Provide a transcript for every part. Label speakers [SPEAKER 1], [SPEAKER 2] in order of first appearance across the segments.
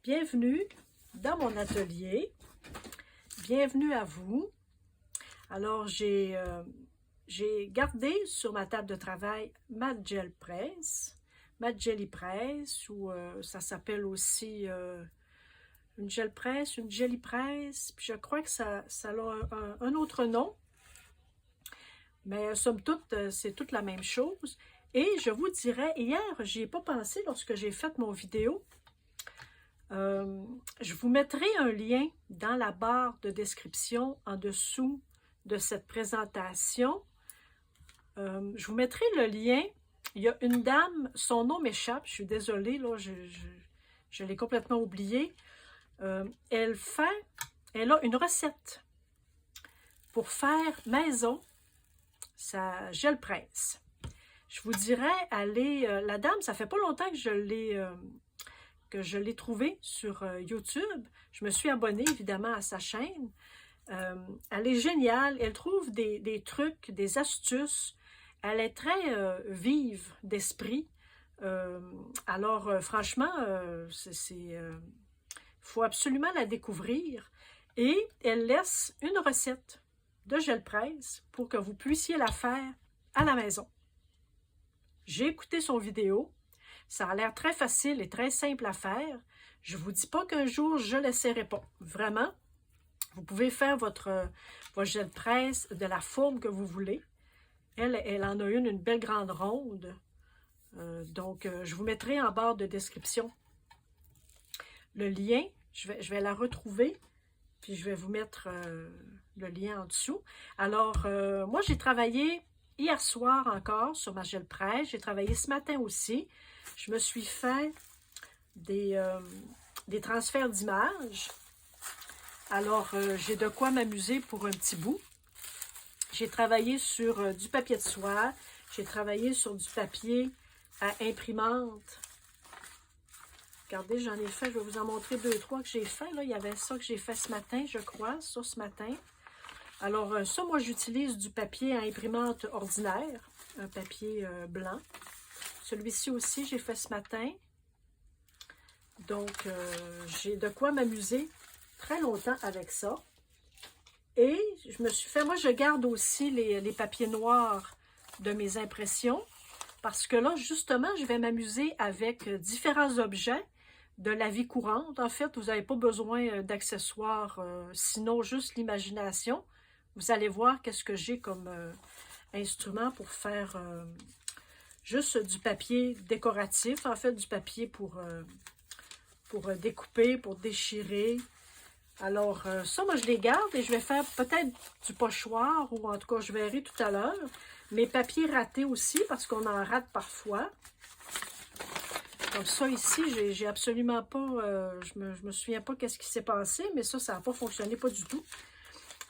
[SPEAKER 1] bienvenue dans mon atelier. Bienvenue à vous. Alors, j'ai gardé sur ma table de travail ma gel presse, ma jelly presse, ou ça s'appelle aussi une gel presse, une jelly presse. Puis je crois que ça a un autre nom. Mais somme toute, c'est toute la même chose. Et je vous dirais, hier, j'y ai pas pensé lorsque j'ai fait mon vidéo. Je vous mettrai un lien dans la barre de description en dessous de cette présentation. Je vous mettrai le lien. Il y a une dame, son nom m'échappe, je suis désolée, là, je l'ai complètement oublié. Elle a une recette pour faire maison sa gel presse. Je vous dirais, allez, la dame, ça fait pas longtemps que je l'ai trouvée sur YouTube. Je me suis abonnée évidemment à sa chaîne. Elle est géniale. Elle trouve des trucs, des astuces. Elle est très vive d'esprit. Franchement, faut absolument la découvrir. Et elle laisse une recette de gel presse pour que vous puissiez la faire à la maison. J'ai écouté son vidéo. Ça a l'air très facile et très simple à faire. Je ne vous dis pas qu'un jour, je ne l'essaierai pas. Vraiment, vous pouvez faire votre gel presse de la forme que vous voulez. Elle en a une belle grande ronde. Je vous mettrai en barre de description le lien. Je vais la retrouver, puis je vais vous mettre le lien en dessous. Alors, moi, j'ai travaillé hier soir encore sur ma gel presse. J'ai travaillé ce matin aussi. Je me suis fait des transferts d'images. Alors, j'ai de quoi m'amuser pour un petit bout. J'ai travaillé sur du papier de soie. J'ai travaillé sur du papier à imprimante. Regardez, j'en ai fait. Je vais vous en montrer 2-3 que j'ai fait. Là, il y avait ça que j'ai fait ce matin, je crois. Ça, ce matin. Alors, ça, moi, j'utilise du papier à imprimante ordinaire. Un papier blanc. Celui-ci aussi, j'ai fait ce matin. Donc, j'ai de quoi m'amuser très longtemps avec ça. Et je me suis fait, moi, je garde aussi les papiers noirs de mes impressions. Parce que là, justement, je vais m'amuser avec différents objets de la vie courante. En fait, vous n'avez pas besoin d'accessoires, sinon juste l'imagination. Vous allez voir qu'est-ce que j'ai comme instrument pour faire juste du papier décoratif, en fait, du papier pour découper, pour déchirer. Alors, ça, moi, je les garde et je vais faire peut-être du pochoir, ou en tout cas, je verrai tout à l'heure. Mes papiers ratés aussi, parce qu'on en rate parfois. Comme ça, ici, j'ai absolument pas... je me souviens pas qu'est-ce qui s'est passé, mais ça n'a pas fonctionné, pas du tout.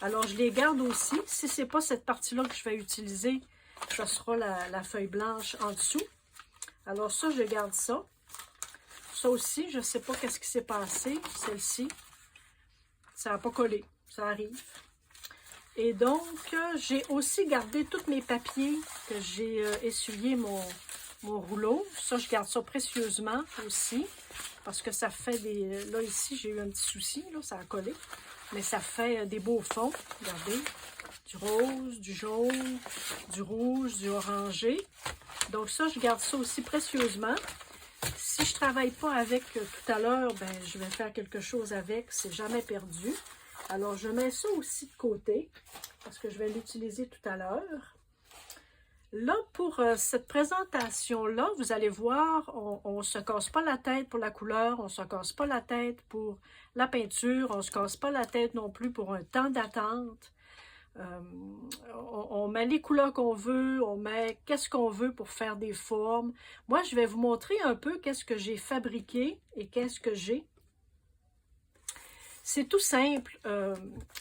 [SPEAKER 1] Alors, je les garde aussi. Si ce n'est pas cette partie-là que je vais utiliser, ce sera la feuille blanche en dessous. Alors ça, je garde ça. Ça aussi, je ne sais pas qu'est-ce qui s'est passé. Celle-ci, ça n'a pas collé. Ça arrive. Et donc, j'ai aussi gardé tous mes papiers que j'ai essuyé mon rouleau. Ça, je garde ça précieusement aussi. Parce que ça fait des... Là, ici, j'ai eu un petit souci. Là, ça a collé. Mais ça fait des beaux fonds. Regardez. Du rose, du jaune, du rouge, du orangé. Donc ça, je garde ça aussi précieusement. Si je ne travaille pas avec tout à l'heure, ben, je vais faire quelque chose avec. C'est jamais perdu. Alors, je mets ça aussi de côté parce que je vais l'utiliser tout à l'heure. Là, pour cette présentation-là, vous allez voir, on ne se casse pas la tête pour la couleur, on ne se casse pas la tête pour la peinture, on ne se casse pas la tête non plus pour un temps d'attente. On met les couleurs qu'on veut, on met qu'est-ce qu'on veut pour faire des formes. Moi, je vais vous montrer un peu qu'est-ce que j'ai fabriqué et qu'est-ce que j'ai. C'est tout simple.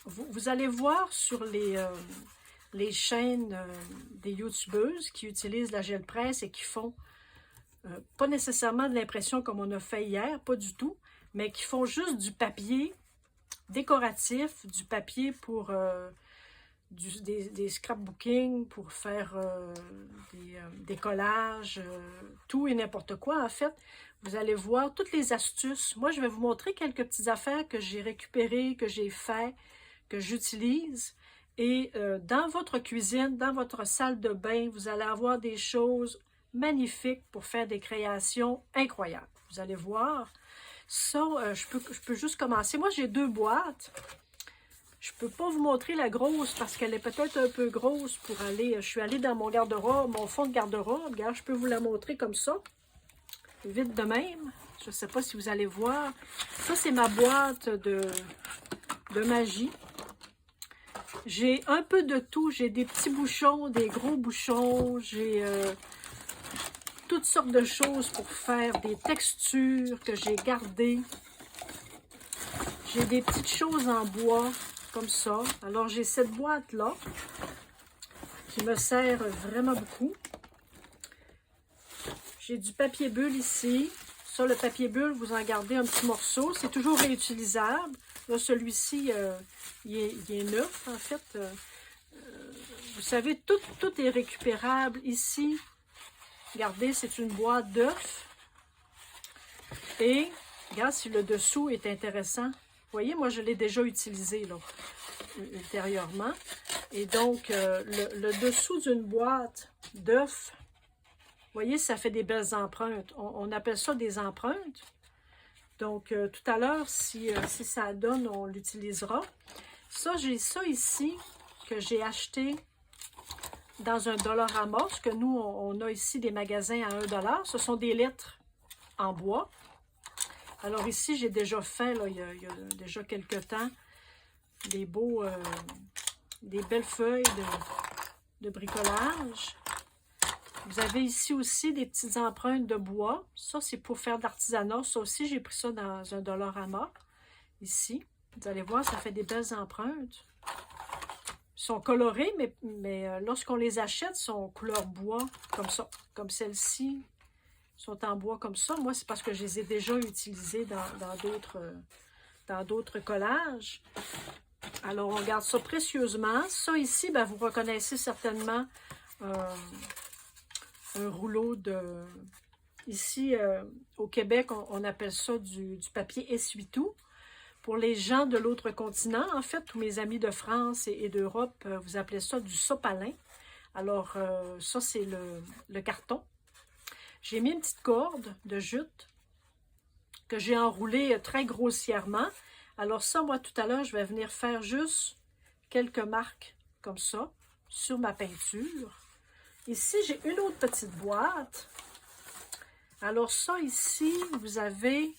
[SPEAKER 1] Vous allez voir sur les chaînes des youtubeuses qui utilisent la gel presse et qui font pas nécessairement de l'impression comme on a fait hier, pas du tout, mais qui font juste du papier décoratif, du papier pour des scrapbooking pour faire des collages, tout et n'importe quoi en fait. Vous allez voir toutes les astuces. Moi, je vais vous montrer quelques petites affaires que j'ai récupérées, que j'ai fait, que j'utilise. Et dans votre cuisine, dans votre salle de bain, vous allez avoir des choses magnifiques pour faire des créations incroyables. Vous allez voir. Ça, je peux juste commencer. Moi, j'ai 2 boîtes. Je ne peux pas vous montrer la grosse parce qu'elle est peut-être un peu grosse pour aller... Je suis allée dans mon garde-robe, mon fond de garde-robe. Regarde, je peux vous la montrer comme ça. Vite de même. Je ne sais pas si vous allez voir. Ça, c'est ma boîte de magie. J'ai un peu de tout. J'ai des petits bouchons, des gros bouchons. J'ai toutes sortes de choses pour faire des textures que j'ai gardées. J'ai des petites choses en bois, comme ça. Alors, j'ai cette boîte-là qui me sert vraiment beaucoup. J'ai du papier bulle ici. Ça, le papier bulle, vous en gardez un petit morceau. C'est toujours réutilisable. Là, celui-ci, il est neuf, en fait. Vous savez, tout est récupérable ici. Regardez, c'est une boîte d'œufs. Et, regarde si le dessous est intéressant. Vous voyez, moi, je l'ai déjà utilisé, là, ultérieurement. Et donc, le dessous d'une boîte d'œufs, vous voyez, ça fait des belles empreintes. On appelle ça des empreintes. Donc, tout à l'heure, si ça donne, on l'utilisera. Ça, j'ai ça ici que j'ai acheté dans un Dollarama, parce que nous, on a ici des magasins à 1 $. Ce sont des lettres en bois. Alors ici, j'ai déjà fait, là, il y a déjà quelques temps, des belles feuilles de bricolage. Vous avez ici aussi des petites empreintes de bois. Ça, c'est pour faire de l'artisanat. Ça aussi, j'ai pris ça dans un Dollarama. Ici, vous allez voir, ça fait des belles empreintes. Ils sont colorés, mais lorsqu'on les achète, ils sont couleur bois, comme ça. Comme celle-ci, sont en bois comme ça. Moi, c'est parce que je les ai déjà utilisés dans d'autres collages. Alors, on garde ça précieusement. Ça ici, ben, vous reconnaissez certainement un rouleau de... Ici, au Québec, on appelle ça du papier essuie-tout. Pour les gens de l'autre continent, en fait, tous mes amis de France et d'Europe, vous appelez ça du sopalin. Alors, ça, c'est le carton. J'ai mis une petite corde de jute que j'ai enroulée très grossièrement. Alors ça, moi, tout à l'heure, je vais venir faire juste quelques marques comme ça sur ma peinture. Ici, j'ai une autre petite boîte. Alors ça, ici, vous avez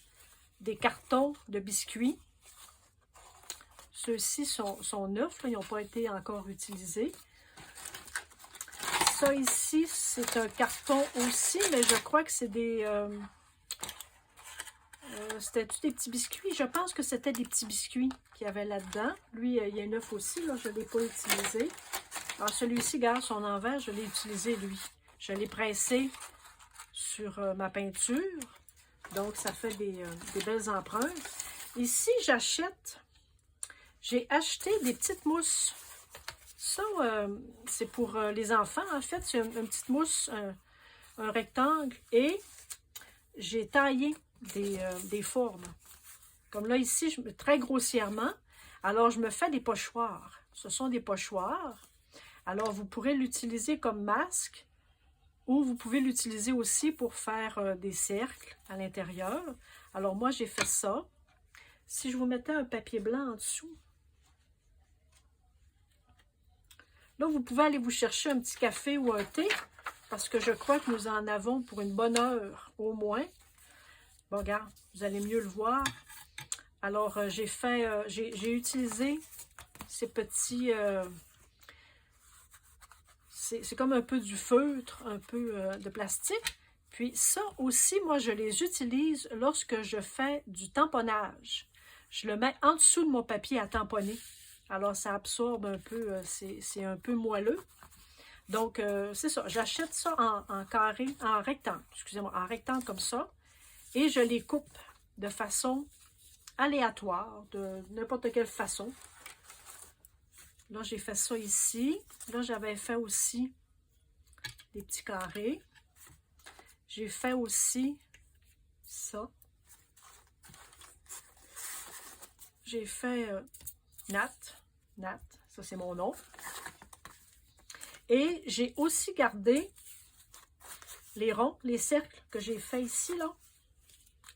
[SPEAKER 1] des cartons de biscuits. Ceux-ci sont neufs, là, ils n'ont pas été encore utilisés. Ça ici, c'est un carton aussi, mais je crois que c'est des... c'était-tu des petits biscuits? Je pense que c'était des petits biscuits qu'il y avait là-dedans. Lui, il est neuf aussi, là, je ne l'ai pas utilisé. Alors celui-ci, regarde, son envers, je l'ai utilisé, lui. Je l'ai pressé sur ma peinture. Donc, ça fait des belles empreintes. Ici, j'ai acheté des petites mousses. Ça, c'est pour les enfants, en fait. C'est une petite mousse, un rectangle. Et j'ai taillé des formes. Comme là, ici, très grossièrement. Alors, je me fais des pochoirs. Ce sont des pochoirs. Alors, vous pourrez l'utiliser comme masque ou vous pouvez l'utiliser aussi pour faire des cercles à l'intérieur. Alors, moi, j'ai fait ça. Si je vous mettais un papier blanc en dessous, là, vous pouvez aller vous chercher un petit café ou un thé, parce que je crois que nous en avons pour une bonne heure au moins. Bon, regarde, vous allez mieux le voir. Alors, j'ai utilisé ces petits... c'est comme un peu du feutre, un peu de plastique. Puis ça aussi, moi, je les utilise lorsque je fais du tamponnage. Je le mets en dessous de mon papier à tamponner. Alors, ça absorbe un peu, c'est un peu moelleux. Donc, c'est ça. J'achète ça en carré, en rectangle, excusez-moi, en rectangle comme ça. Et je les coupe de façon aléatoire, de n'importe quelle façon. Là, j'ai fait ça ici. Là, j'avais fait aussi des petits carrés. J'ai fait aussi ça. J'ai fait Nat, ça c'est mon nom. Et j'ai aussi gardé les ronds, les cercles que j'ai fait ici, là.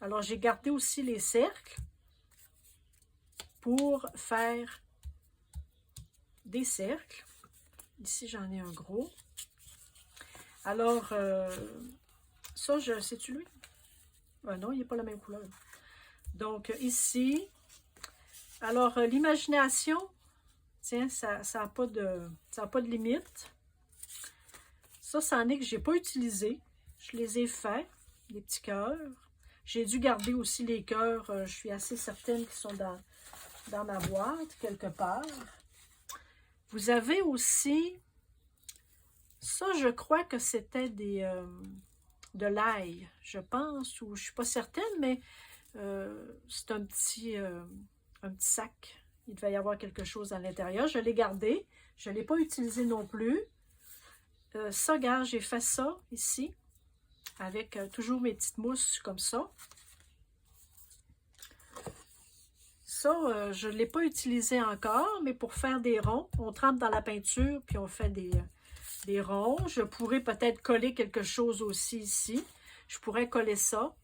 [SPEAKER 1] Alors, j'ai gardé aussi les cercles pour faire des cercles. Ici, j'en ai un gros. Alors, ça, c'est-tu lui? Non, il n'est pas la même couleur. Donc, ici, alors, l'imagination, tiens, ça n'a pas de limite. Ça, c'en est que je n'ai pas utilisé. Je les ai faits, les petits cœurs. J'ai dû garder aussi les cœurs, je suis assez certaine qu'ils sont dans ma boîte, quelque part. Vous avez aussi, ça, je crois que c'était de l'ail, je pense, ou je ne suis pas certaine, mais c'est un petit sac. Il devait y avoir quelque chose à l'intérieur. Je l'ai gardé. Je ne l'ai pas utilisé non plus. Ça, regarde, j'ai fait ça ici, avec toujours mes petites mousses comme ça. Ça, je ne l'ai pas utilisé encore, mais pour faire des ronds, on trempe dans la peinture, puis on fait des ronds. Je pourrais peut-être coller quelque chose aussi ici. Je pourrais coller ça.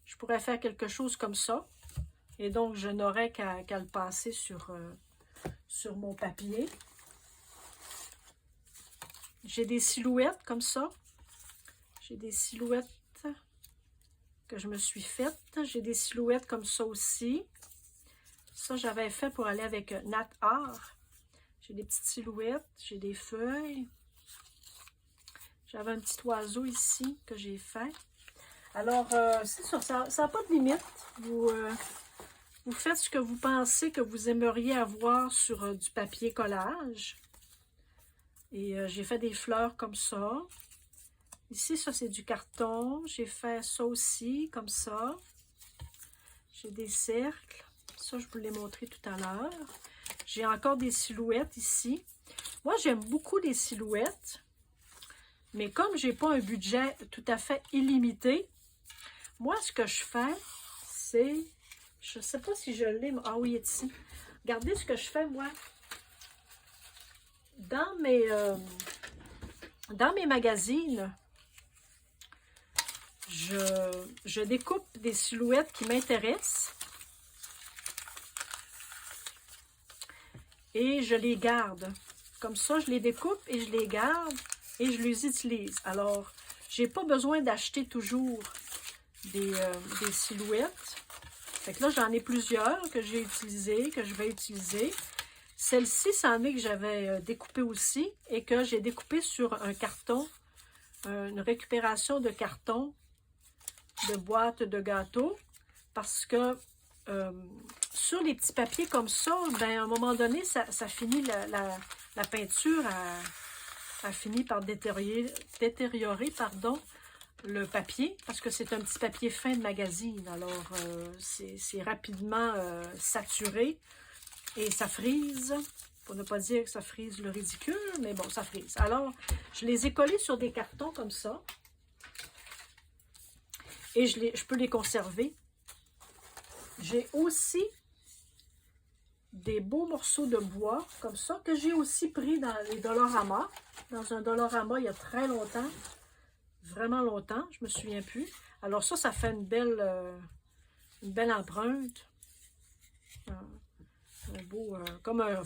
[SPEAKER 1] Je pourrais faire quelque chose comme ça. Et donc, je n'aurais qu'à le passer sur mon papier. J'ai des silhouettes comme ça. J'ai des silhouettes que je me suis faites. J'ai des silhouettes comme ça aussi. Ça, j'avais fait pour aller avec Nat Art. J'ai des petites silhouettes. J'ai des feuilles. J'avais un petit oiseau ici que j'ai fait. Alors, c'est ça n'a pas de limite. Vous faites ce que vous pensez que vous aimeriez avoir sur du papier collage. Et j'ai fait des fleurs comme ça. Ici, ça, c'est du carton. J'ai fait ça aussi, comme ça. J'ai des cercles. Ça, je vous l'ai montré tout à l'heure. J'ai encore des silhouettes ici. Moi, j'aime beaucoup les silhouettes. Mais comme je n'ai pas un budget tout à fait illimité, moi, ce que je fais, c'est... Je ne sais pas si je l'ai... Ah oui, il est ici. Regardez ce que je fais, moi. Dans mes magazines, je découpe des silhouettes qui m'intéressent et je les garde. Comme ça, je les découpe et je les garde et je les utilise. Alors, je n'ai pas besoin d'acheter toujours des silhouettes. Fait que là, j'en ai plusieurs que j'ai utilisées, que je vais utiliser. Celle-ci, c'en est que j'avais découpé aussi et que j'ai découpé sur un carton, une récupération de carton de boîte de gâteaux parce que sur les petits papiers comme ça, ben, à un moment donné, ça finit, la peinture a fini par détériorer pardon, le papier parce que c'est un petit papier fin de magazine. Alors, c'est rapidement saturé. Et ça frise, pour ne pas dire que ça frise le ridicule, mais bon, ça frise. Alors, je les ai collés sur des cartons comme ça. Et je peux les conserver. J'ai aussi des beaux morceaux de bois, comme ça, que j'ai aussi pris dans les Dollarama. Dans un Dollarama, il y a très longtemps. Vraiment longtemps, je me souviens plus. Alors ça fait une belle empreinte. Un beau, comme un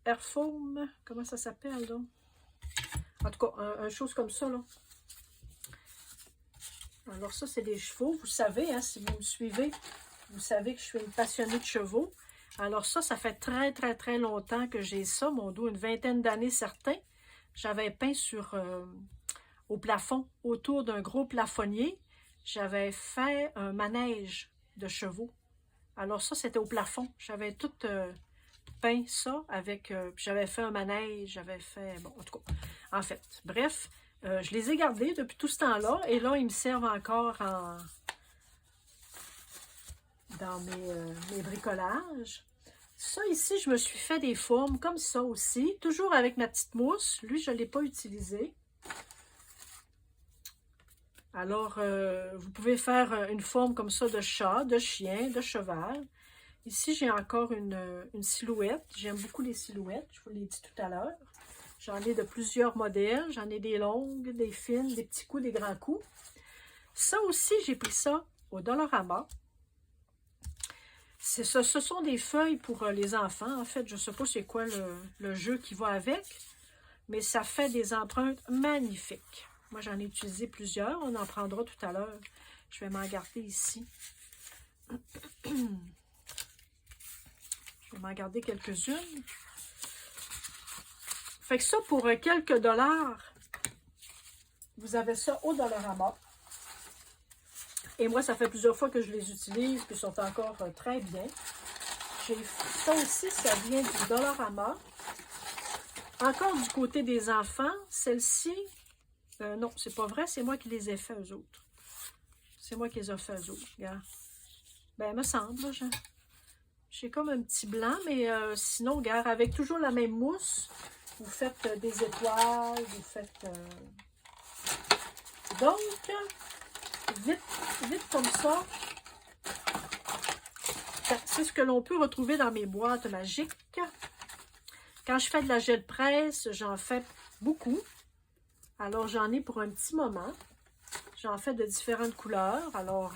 [SPEAKER 1] airfoam, comment ça s'appelle, donc? En tout cas, une chose comme ça, là. Alors ça, c'est des chevaux. Vous savez, hein, si vous me suivez, vous savez que je suis une passionnée de chevaux. Alors ça fait très, très, très longtemps que j'ai ça, mon dos, une vingtaine d'années certains. J'avais peint au plafond, autour d'un gros plafonnier. J'avais fait un manège de chevaux. Alors ça, c'était au plafond. J'avais tout peint ça avec... j'avais fait un manège, j'avais fait... Bon, en tout cas, en fait, bref, je les ai gardés depuis tout ce temps-là. Et là, ils me servent encore dans mes bricolages. Ça ici, je me suis fait des formes comme ça aussi, toujours avec ma petite mousse. Lui, je ne l'ai pas utilisé. Alors, vous pouvez faire une forme comme ça de chat, de chien, de cheval. Ici, j'ai encore une silhouette. J'aime beaucoup les silhouettes, je vous l'ai dit tout à l'heure. J'en ai de plusieurs modèles. J'en ai des longues, des fines, des petits coups, des grands coups. Ça aussi, j'ai pris ça au Dollarama. Ce sont des feuilles pour les enfants. En fait, je ne sais pas c'est quoi le jeu qui va avec, mais ça fait des empreintes magnifiques. Moi, j'en ai utilisé plusieurs. On en prendra tout à l'heure. Je vais m'en garder ici. Je vais m'en garder quelques-unes. Fait que ça, pour quelques dollars, vous avez ça au Dollarama. Et moi, ça fait plusieurs fois que je les utilise, puis ils sont encore très bien. Ça aussi, ça vient du Dollarama. Encore du côté des enfants, celle-ci, non, c'est pas vrai, c'est moi qui les ai fait eux autres. C'est moi qui les ai fait eux autres, regarde. Ben, il me semble, j'ai comme un petit blanc, mais sinon, regarde, avec toujours la même mousse, vous faites des étoiles, vous faites... Donc, vite comme ça, c'est ce que l'on peut retrouver dans mes boîtes magiques. Quand je fais de la gel presse, j'en fais beaucoup. Alors, j'en ai pour un petit moment. J'en fais de différentes couleurs. Alors,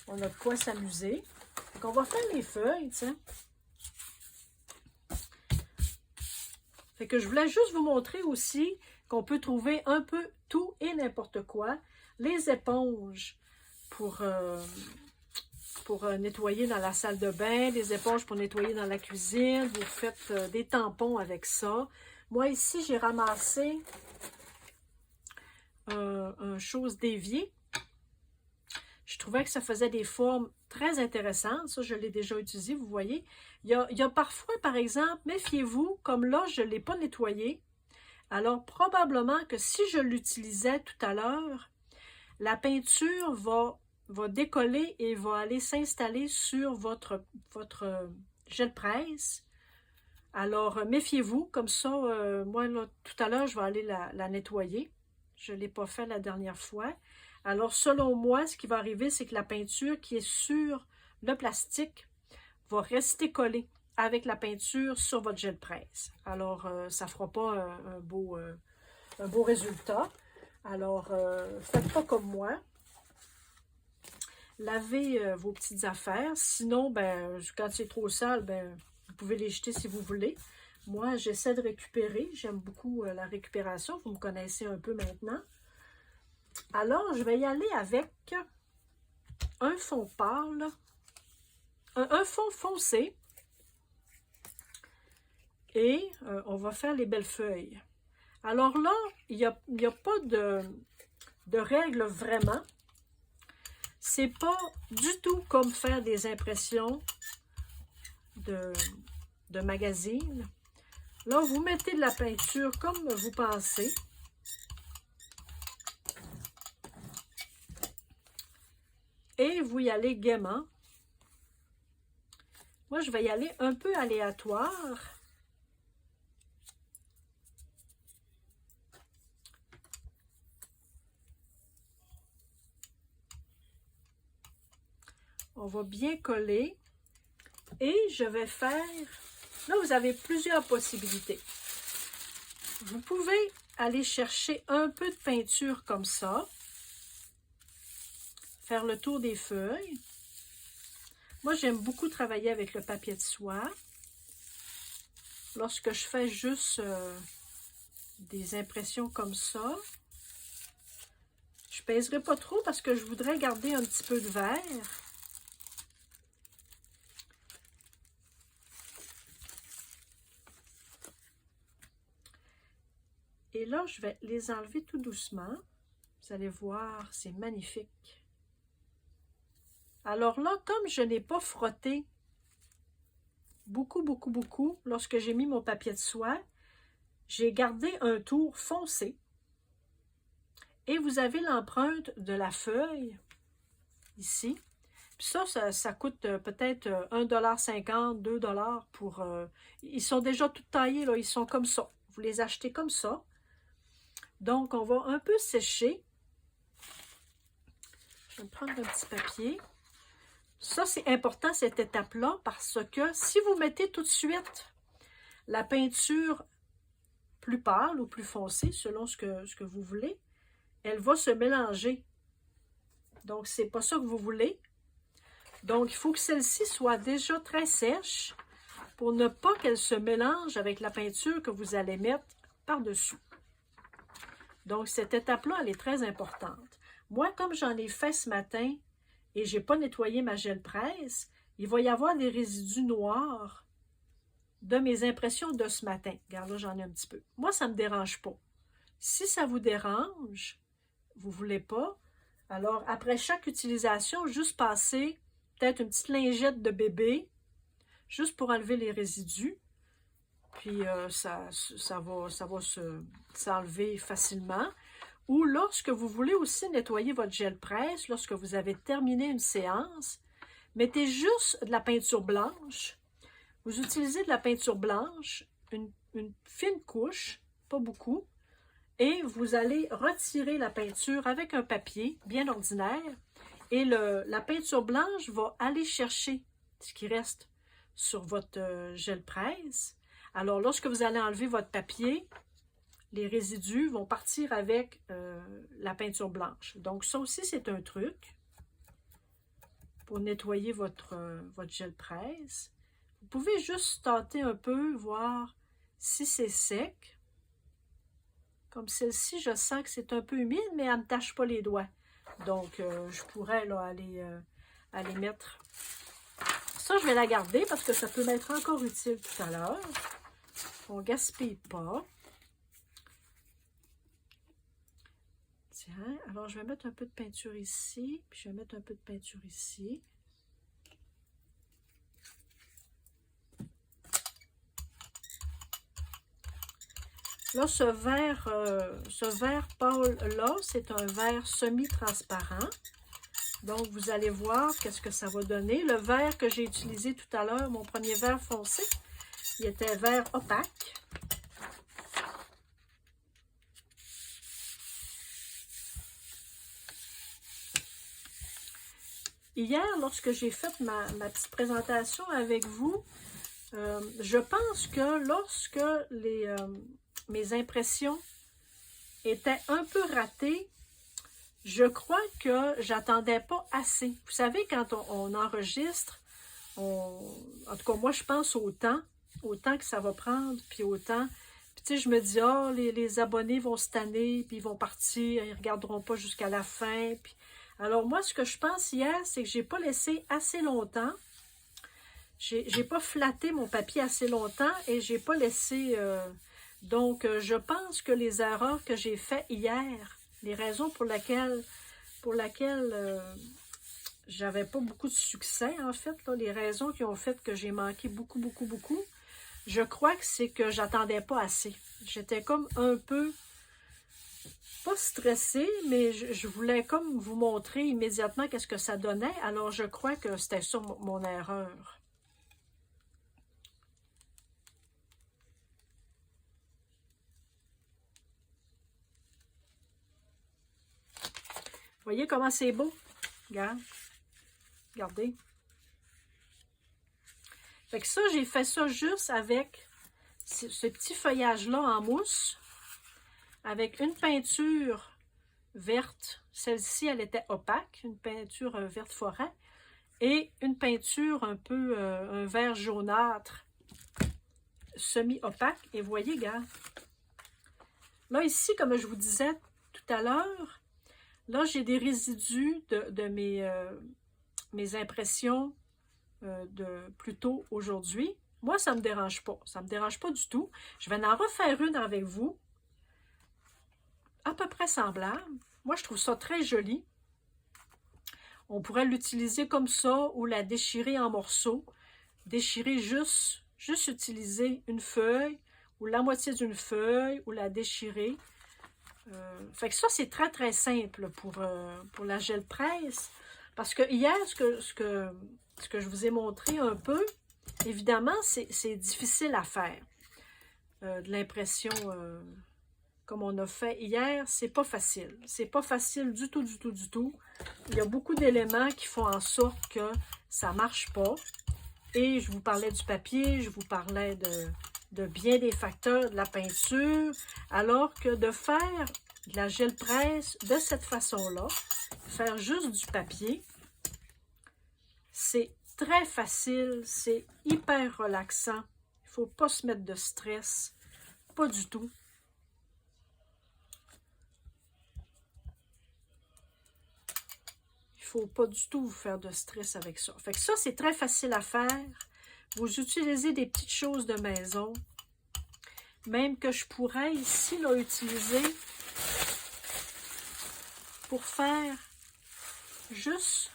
[SPEAKER 1] on a de quoi s'amuser. Donc, on va faire les feuilles, tiens. Fait que je voulais juste vous montrer aussi qu'on peut trouver un peu tout et n'importe quoi. Les éponges pour nettoyer dans la salle de bain, des éponges pour nettoyer dans la cuisine. Vous faites des tampons avec ça. Moi, ici, j'ai ramassé une chose d'évier. Je trouvais que ça faisait des formes très intéressantes. Ça, je l'ai déjà utilisé, vous voyez. Il y a parfois, par exemple, méfiez-vous, comme là, je ne l'ai pas nettoyé. Alors, probablement que si je l'utilisais tout à l'heure, la peinture va décoller et va aller s'installer sur votre gel presse. Alors, méfiez-vous. Comme ça, moi, là, tout à l'heure, je vais aller la nettoyer. Je ne l'ai pas fait la dernière fois. Alors, selon moi, ce qui va arriver, c'est que la peinture qui est sur le plastique va rester collée avec la peinture sur votre gel presse. Alors, ça ne fera pas un beau résultat. Alors, faites pas comme moi. Lavez vos petites affaires. Sinon, ben, quand c'est trop sale, ben, vous pouvez les jeter si vous voulez. Moi, j'essaie de récupérer. J'aime beaucoup la récupération. Vous me connaissez un peu maintenant. Alors, je vais y aller avec un fond pâle, un fond foncé. Et on va faire les belles feuilles. Alors là, il n'y a pas de règles vraiment. C'est pas du tout comme faire des impressions de magazine. Là, vous mettez de la peinture comme vous pensez. Et vous y allez gaiement. Moi, je vais y aller un peu aléatoire. On va bien coller. Et je vais faire... Là, vous avez plusieurs possibilités. Vous pouvez aller chercher un peu de peinture comme ça. Faire le tour des feuilles. Moi, j'aime beaucoup travailler avec le papier de soie. Lorsque je fais juste des impressions comme ça, je ne pèserai pas trop parce que je voudrais garder un petit peu de vert. Et là, je vais les enlever tout doucement. Vous allez voir, c'est magnifique. Alors là, comme je n'ai pas frotté beaucoup, lorsque j'ai mis mon papier de soie, j'ai gardé un tour foncé. Et vous avez l'empreinte de la feuille, ici. Puis Puis ça coûte peut-être 1,50 $, 2 $ pour... ils sont déjà tout taillés, là, ils sont comme ça. Vous les achetez comme ça. Donc, on va un peu sécher. Je vais me prendre un petit papier. Ça, c'est important, cette étape-là, parce que si vous mettez tout de suite la peinture plus pâle ou plus foncée, selon ce que vous voulez, elle va se mélanger. Donc, c'est pas ça que vous voulez. Donc, il faut que celle-ci soit déjà très sèche pour ne pas qu'elle se mélange avec la peinture que vous allez mettre par-dessus. Donc, cette étape-là, elle est très importante. Moi, comme j'en ai fait ce matin et je n'ai pas nettoyé ma gel presse, il va y avoir des résidus noirs de mes impressions de ce matin. Regarde, là, j'en ai un petit peu. Moi, ça ne me dérange pas. Si ça vous dérange, vous ne voulez pas, alors après chaque utilisation, juste passer peut-être une petite lingette de bébé, juste pour enlever les résidus. Puis ça va s'enlever facilement. Ou lorsque vous voulez aussi nettoyer votre gel presse, lorsque vous avez terminé une séance, mettez juste de la peinture blanche. Vous utilisez de la peinture blanche, une fine couche, pas beaucoup, et vous allez retirer la peinture avec un papier bien ordinaire, et la peinture blanche va aller chercher ce qui reste sur votre gel presse. Alors, lorsque vous allez enlever votre papier, les résidus vont partir avec la peinture blanche. Donc, ça aussi, c'est un truc pour nettoyer votre gel presse. Vous pouvez juste tâter un peu, voir si c'est sec. Comme celle-ci, je sens que c'est un peu humide, mais elle ne me tâche pas les doigts. Donc, je pourrais là, aller mettre... Ça, je vais la garder parce que ça peut m'être encore utile tout à l'heure. On ne gaspille pas. Tiens, alors je vais mettre un peu de peinture ici, puis je vais mettre un peu de peinture ici. Là, ce verre pâle-là, c'est un verre semi-transparent. Donc, vous allez voir qu'est-ce que ça va donner. Le verre que j'ai utilisé tout à l'heure, mon premier verre foncé, il était vert opaque. Hier, lorsque j'ai fait ma petite présentation avec vous, je pense que lorsque mes impressions étaient un peu ratées, je crois que j'attendais pas assez. Vous savez, quand on enregistre, en tout cas, moi, je pense au temps que ça va prendre, puis au temps. Puis, tu sais, je me dis, ah, les abonnés vont se tanner, puis ils vont partir, ils ne regarderont pas jusqu'à la fin. Puis... Alors, moi, ce que je pense hier, c'est que je n'ai pas laissé assez longtemps. J'ai pas flatté mon papier assez longtemps et j'ai pas laissé... Donc, je pense que les erreurs que j'ai faites hier, les raisons pour lesquelles j'avais pas beaucoup de succès, en fait, là, les raisons qui ont fait que j'ai manqué beaucoup, je crois que c'est que j'attendais pas assez. J'étais comme un peu, pas stressée, mais je voulais comme vous montrer immédiatement qu'est-ce que ça donnait. Alors, je crois que c'était ça mon erreur. Voyez comment c'est beau? Regarde. Regardez. Fait que ça, j'ai fait ça juste avec ce petit feuillage-là en mousse, avec une peinture verte. Celle-ci, elle était opaque, une peinture verte forêt, et une peinture un peu, un vert jaunâtre, semi-opaque. Et voyez, regarde. Là, ici, comme je vous disais tout à l'heure, là, j'ai des résidus de mes impressions de plus tôt aujourd'hui. Moi, ça ne me dérange pas. Ça ne me dérange pas du tout. Je vais en refaire une avec vous, à peu près semblable. Moi, je trouve ça très joli. On pourrait l'utiliser comme ça ou la déchirer en morceaux. Déchirer juste utiliser une feuille ou la moitié d'une feuille ou la déchirer. Fait que ça, c'est très, très simple pour la gel presse. Parce que hier, ce que je vous ai montré un peu, évidemment, c'est difficile à faire. De l'impression, comme on a fait hier, c'est pas facile. C'est pas facile du tout, du tout, du tout. Il y a beaucoup d'éléments qui font en sorte que ça marche pas. Et je vous parlais du papier, je vous parlais de bien des facteurs de la peinture, alors que de faire de la gel presse de cette façon-là, faire juste du papier, c'est très facile, c'est hyper relaxant. Il ne faut pas se mettre de stress, pas du tout. Il ne faut pas du tout vous faire de stress avec ça. Fait que ça, c'est très facile à faire. Vous utilisez des petites choses de maison, même que je pourrais ici là, utiliser pour faire juste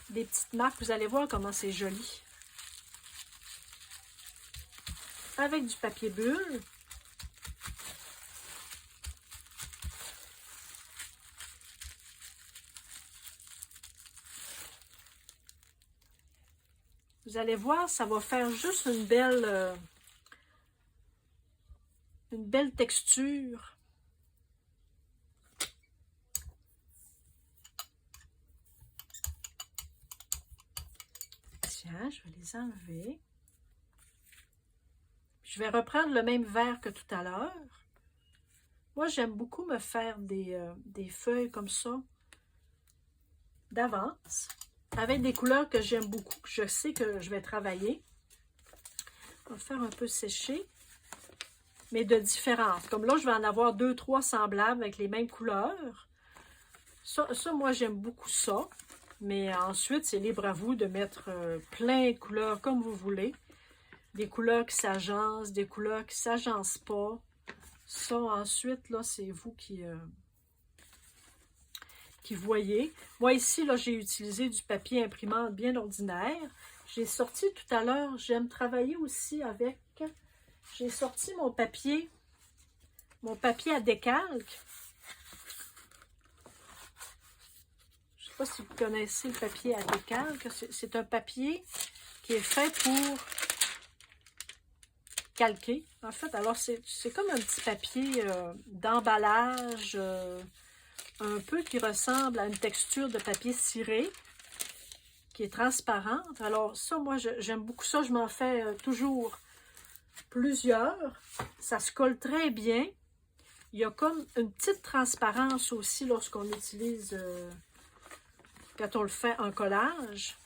[SPEAKER 1] des petites marques. Vous allez voir comment c'est joli. Avec du papier bulle. Vous allez voir, ça va faire juste une belle texture. Tiens, je vais les enlever. Je vais reprendre le même verre que tout à l'heure. Moi, j'aime beaucoup me faire des feuilles comme ça d'avance, avec des couleurs que j'aime beaucoup, que je sais que je vais travailler. On va faire un peu sécher, mais de différentes. Comme là, je vais en avoir 2, 3 semblables avec les mêmes couleurs. Ça moi, j'aime beaucoup ça. Mais ensuite, c'est libre à vous de mettre plein de couleurs comme vous voulez. Des couleurs qui s'agencent, des couleurs qui ne s'agencent pas. Ça, ensuite, là, c'est vous qui voyez. Moi, ici, là, j'ai utilisé du papier imprimante bien ordinaire. J'ai sorti tout à l'heure, j'aime travailler aussi avec... J'ai sorti mon papier à décalque. Je ne sais pas si vous connaissez le papier à décalque. C'est un papier qui est fait pour calquer, en fait. Alors, c'est comme un petit papier d'emballage, un peu qui ressemble à une texture de papier ciré, qui est transparente. Alors, ça, moi, j'aime beaucoup ça. Je m'en fais toujours plusieurs. Ça se colle très bien. Il y a comme une petite transparence aussi lorsqu'on utilise, quand on le fait en collage.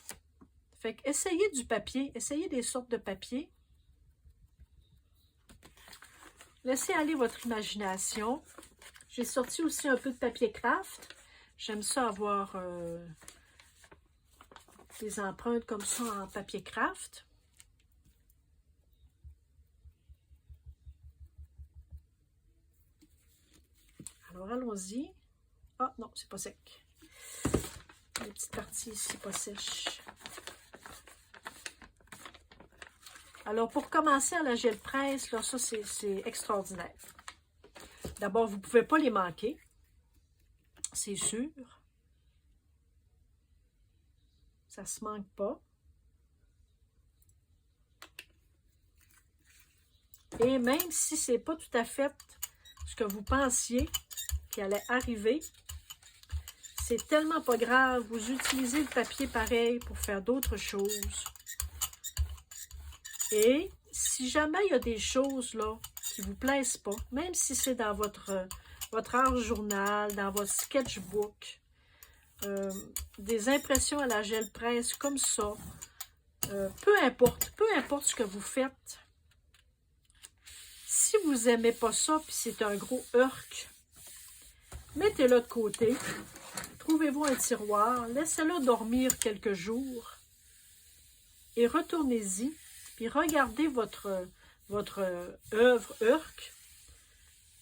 [SPEAKER 1] Fait que essayez du papier, essayez des sortes de papier. Laissez aller votre imagination. J'ai sorti aussi un peu de papier craft. J'aime ça avoir des empreintes comme ça en papier craft. Alors, allons-y. Ah, non, c'est pas sec. Les petites parties ici, pas sèches. Alors, pour commencer à la gel presse, là, ça, c'est extraordinaire. D'abord, vous ne pouvez pas les manquer. C'est sûr. Ça ne se manque pas. Et même si ce n'est pas tout à fait ce que vous pensiez qui allait arriver, c'est tellement pas grave. Vous utilisez le papier pareil pour faire d'autres choses. Et si jamais il y a des choses là qui ne vous plaisent pas, même si c'est dans votre art journal, dans votre sketchbook, des impressions à la gel presse comme ça, peu importe ce que vous faites, si vous n'aimez pas ça, puis c'est un gros urk, mettez-le de côté, trouvez-vous un tiroir, laissez-le dormir quelques jours et retournez-y, puis regardez votre œuvre urk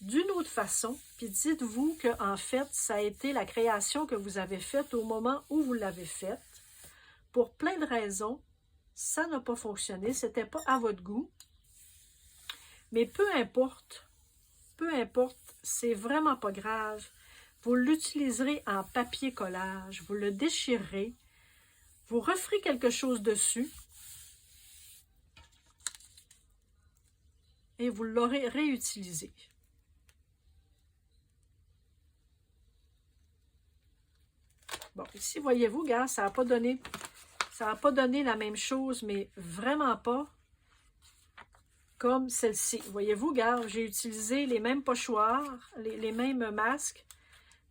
[SPEAKER 1] d'une autre façon, puis dites-vous qu'en fait, ça a été la création que vous avez faite au moment où vous l'avez faite. Pour plein de raisons, ça n'a pas fonctionné, c'était pas à votre goût. Mais peu importe, c'est vraiment pas grave. vous l'utiliserez en papier collage. Vous le déchirerez. Vous referez quelque chose dessus. Et vous l'aurez réutilisé. Bon, ici, voyez-vous, gars, ça n'a pas donné la même chose, mais vraiment pas comme celle-ci. Voyez-vous, gars, j'ai utilisé les mêmes pochoirs, les mêmes masques.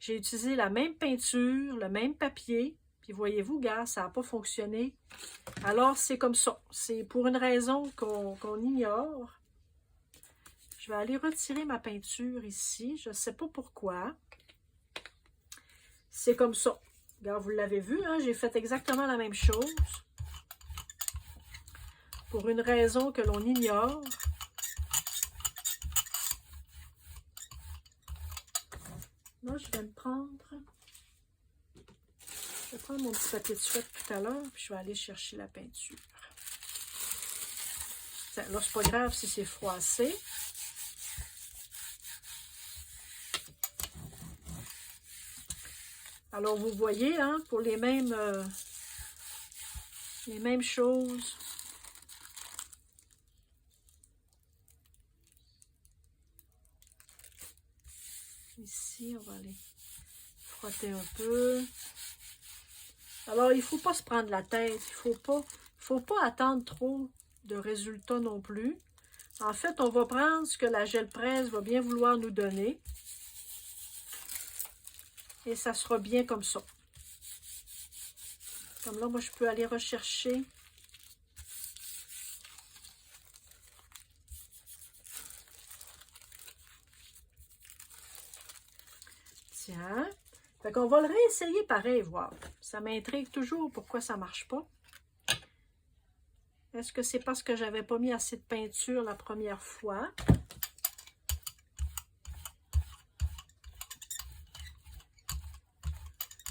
[SPEAKER 1] J'ai utilisé la même peinture, le même papier. Puis voyez-vous, gars, ça n'a pas fonctionné. Alors, c'est comme ça. C'est pour une raison qu'on ignore. Je vais aller retirer ma peinture ici. Je ne sais pas pourquoi. C'est comme ça. Regarde, vous l'avez vu, hein? J'ai fait exactement la même chose. Pour une raison que l'on ignore. Là, je vais me prendre... Je vais prendre mon petit papier de suette tout à l'heure, puis je vais aller chercher la peinture. Là, c'est pas grave si c'est froissé. Alors, vous voyez, hein, pour les mêmes choses. Ici, on va aller frotter un peu. Alors, il ne faut pas se prendre la tête. Il ne faut pas attendre trop de résultats non plus. En fait, on va prendre ce que la gel presse va bien vouloir nous donner. Et ça sera bien comme ça. Comme là, moi, je peux aller rechercher. Tiens. Fait qu'on va le réessayer pareil, voir. Ça m'intrigue toujours pourquoi ça ne marche pas. Est-ce que c'est parce que j'avais pas mis assez de peinture la première fois?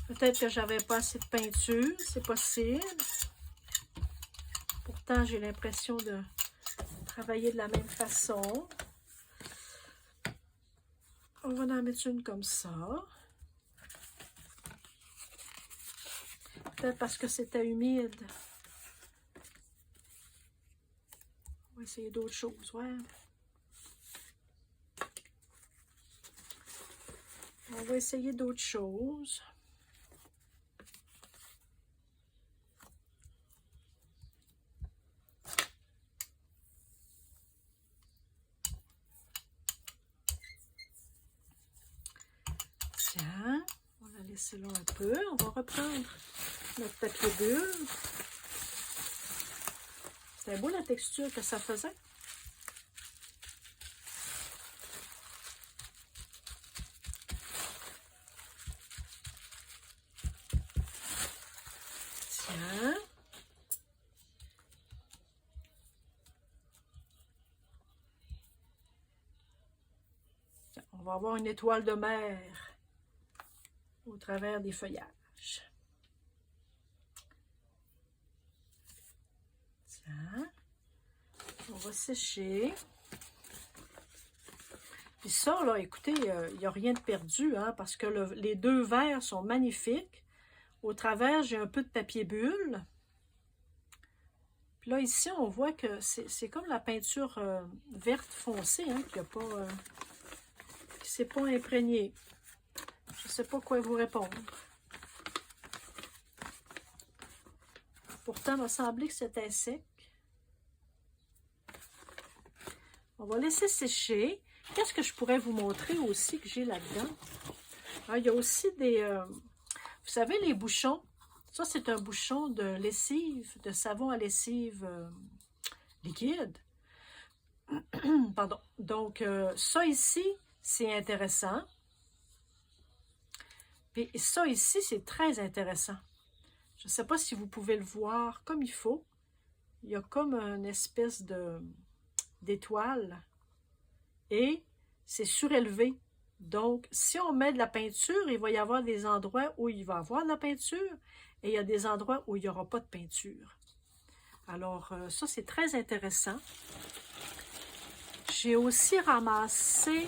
[SPEAKER 1] Peut-être que j'avais pas assez de peinture, c'est possible. Pourtant, j'ai l'impression de travailler de la même façon. On va en mettre une comme ça. Peut-être parce que c'était humide. On va essayer d'autres choses, ouais. On va essayer d'autres choses. Tiens, on va laisser là un peu. On va reprendre notre papier bulle. C'était beau la texture que ça faisait. Tiens. On va avoir une étoile de mer au travers des feuillages. Tiens. On va sécher. Puis ça, là, écoutez, il n'y a rien de perdu, hein, parce que les deux verres sont magnifiques. Au travers, j'ai un peu de papier bulle. Puis là, ici, on voit que c'est comme la peinture verte foncée, hein, qui ne s'est pas imprégnée. Je ne sais pas quoi vous répondre. Pourtant, il m'a semblé que c'était sec. On va laisser sécher. Qu'est-ce que je pourrais vous montrer aussi que j'ai là-dedans? Ah, il y a aussi des... vous savez, les bouchons. Ça, c'est un bouchon de lessive, de savon à lessive liquide. Pardon. Donc, ça ici, c'est intéressant. Puis ça ici, c'est très intéressant. Je ne sais pas si vous pouvez le voir comme il faut. Il y a comme une espèce d'étoile. Et c'est surélevé. Donc, si on met de la peinture, il va y avoir des endroits où il va y avoir de la peinture et il y a des endroits où il n'y aura pas de peinture. Alors, ça, c'est très intéressant. J'ai aussi ramassé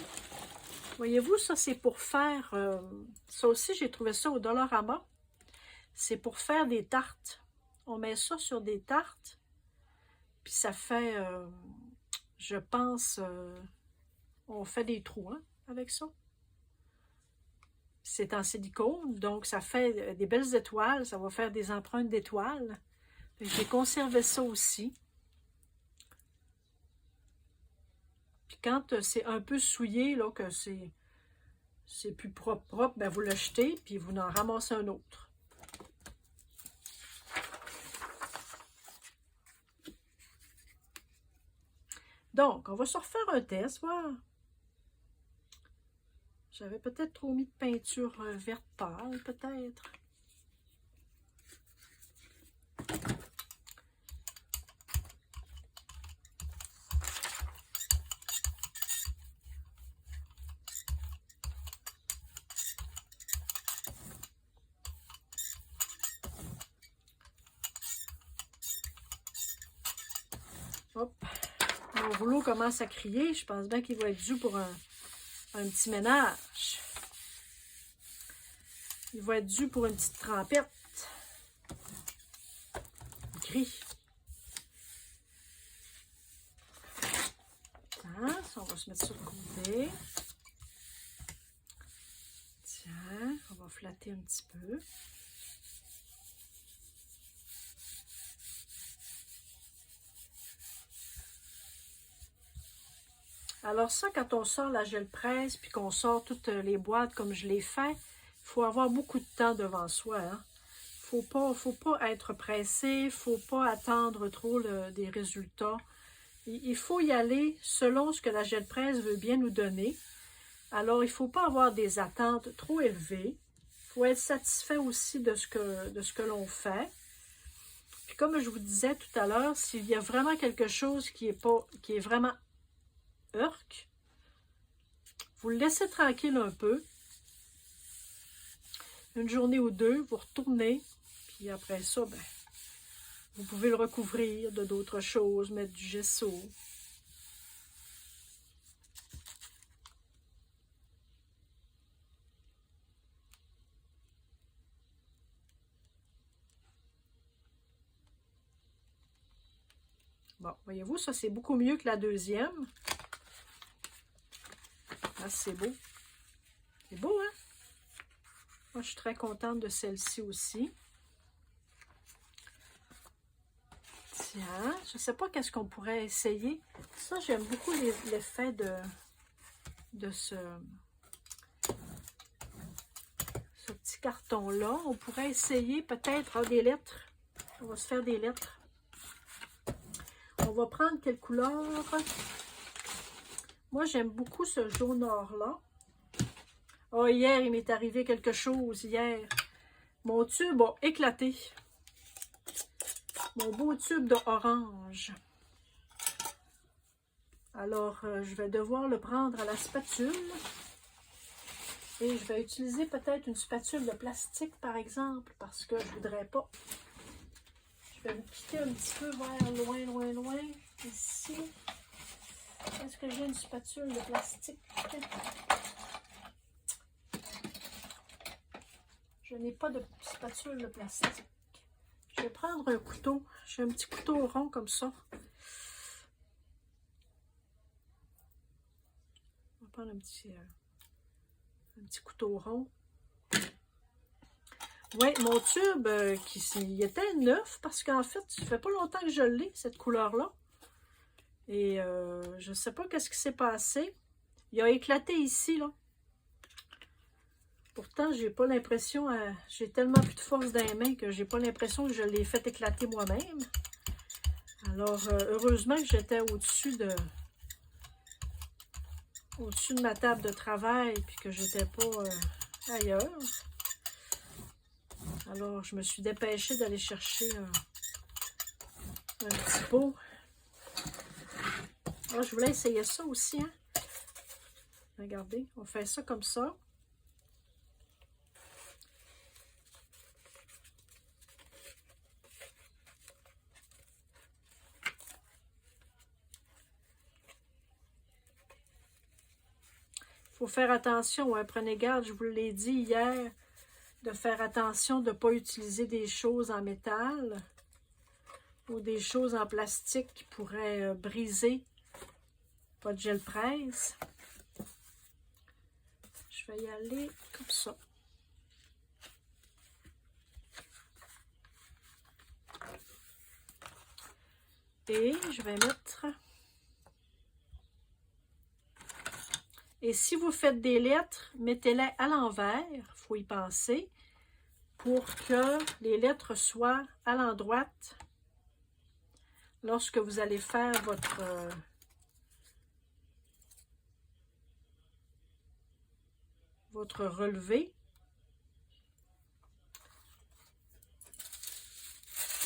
[SPEAKER 1] Voyez-vous, ça c'est pour faire, ça aussi j'ai trouvé ça au Dollarama, c'est pour faire des tartes. On met ça sur des tartes, puis ça fait, je pense, on fait des trous hein, avec ça. C'est en silicone, donc ça fait des belles étoiles, ça va faire des empreintes d'étoiles. J'ai conservé ça aussi. Puis quand c'est un peu souillé, là, que c'est plus propre, ben vous le jetez, puis vous en ramassez un autre. Donc, on va se refaire un test, voir. J'avais peut-être trop mis de peinture verte pâle, peut-être. Hop, mon rouleau commence à crier. Je pense bien qu'il va être dû pour un petit ménage. Il va être dû pour une petite trempette. Gris. Hein, on va se mettre sur le côté. Tiens, on va flatter un petit peu. Alors ça, quand on sort la gel presse, puis qu'on sort toutes les boîtes comme je l'ai fait, il faut avoir beaucoup de temps devant soi. Hein? Faut pas être pressé, il ne faut pas attendre trop des résultats. Il faut y aller selon ce que la gel presse veut bien nous donner. Alors, il ne faut pas avoir des attentes trop élevées. Il faut être satisfait aussi de ce que l'on fait. Puis comme je vous disais tout à l'heure, s'il y a vraiment quelque chose qui est vraiment urk, vous le laissez tranquille un peu. Une journée ou deux, vous retournez. Puis après ça, ben, vous pouvez le recouvrir de d'autres choses, mettre du gesso. Bon, voyez-vous, ça c'est beaucoup mieux que la deuxième. Ah, c'est beau. C'est beau, hein? Moi, je suis très contente de celle-ci aussi. Tiens, je ne sais pas qu'est-ce qu'on pourrait essayer. Ça, j'aime beaucoup l'effet de ce petit carton-là. On pourrait essayer peut-être des lettres. On va se faire des lettres. On va prendre quelle couleur? Moi, j'aime beaucoup ce jaune or-là. Oh, hier, il m'est arrivé quelque chose. Hier, mon tube a éclaté. Mon beau tube d'orange. Alors, je vais devoir le prendre à la spatule. Et je vais utiliser peut-être une spatule de plastique, par exemple, parce que je ne voudrais pas. Je vais me quitter un petit peu vers loin, ici. Est-ce que j'ai une spatule de plastique? Je n'ai pas de spatule de plastique. Je vais prendre un couteau. J'ai un petit couteau rond comme ça. On va prendre un petit couteau rond. Oui, mon tube, il était neuf parce qu'en fait, ça fait pas longtemps que je l'ai, cette couleur-là. Et je ne sais pas qu'est-ce qui s'est passé. Il a éclaté ici, là. Pourtant, j'ai pas l'impression, j'ai tellement plus de force dans les mains que j'ai pas l'impression que je l'ai fait éclater moi-même. Alors, heureusement que j'étais au-dessus de ma table de travail puis que j'étais pas ailleurs. Alors, je me suis dépêchée d'aller chercher un petit pot. Ah, je voulais essayer ça aussi, hein. Regardez, on fait ça comme ça. faut faire attention, hein, prenez garde, je vous l'ai dit hier, de faire attention de ne pas utiliser des choses en métal ou des choses en plastique qui pourraient briser votre gel presse. Je vais y aller comme ça. Et je vais mettre... Et si vous faites des lettres, mettez-les à l'envers, il faut y penser, pour que les lettres soient à l'endroit lorsque vous allez faire votre relevé.